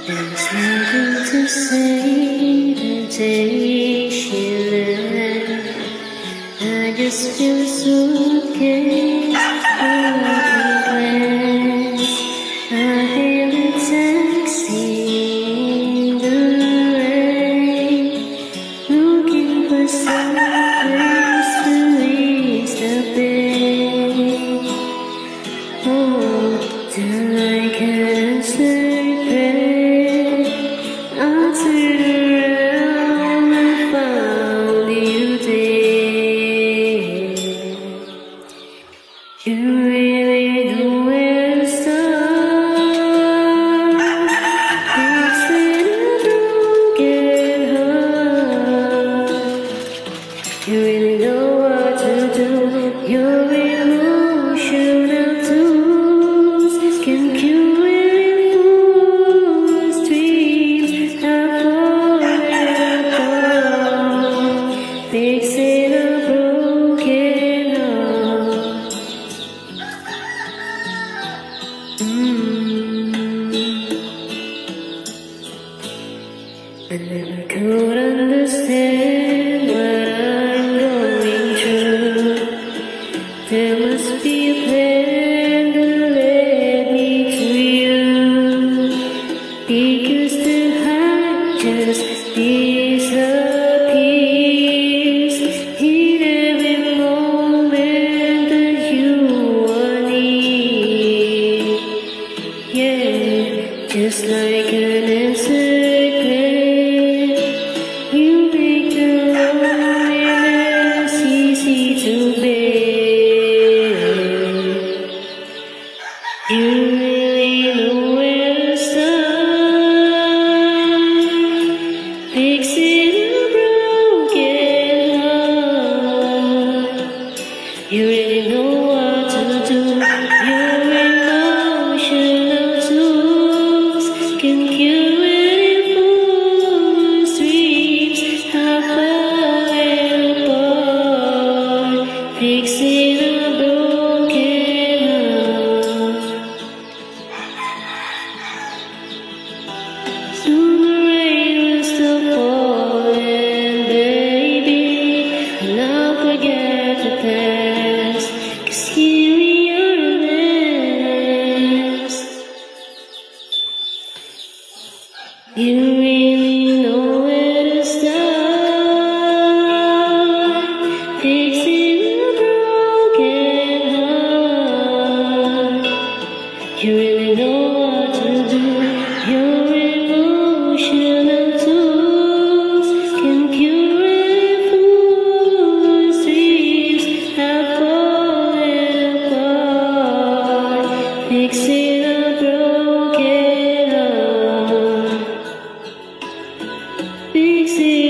There's nothing to say the day she left. I just feel a suitcase floating glass. I hailed a taxi in the rain, looking for some place to ease the pain. Oh, till I can sleep, I turned around and found you there. You really know where to start. It's in a broken heart. You really know what to do. Your emotional tools can cure any fool's dreams. Have fallen apart, fixing a broken heart. I never could understand what I'm going through. There must be a plan that led me to you, because the heart just disappears in every moment that you are near. Yeah, just like an answered prayer, you make the loneliness easy to bear. You really know where to start, fixing a broken heart. You really know what to do. Your emotional tools can cure any fool's dreams. Have fallen apart, fixing a broken heart. Soon the rain will stop falling, baby, and I'll forget the past, 'cause here we are next. You really know where to start, fixing a broken heart. You really know what to do. Your emotional tools can cure any fool's dreams. Have fallen apart, fixing a broken heart. Fixing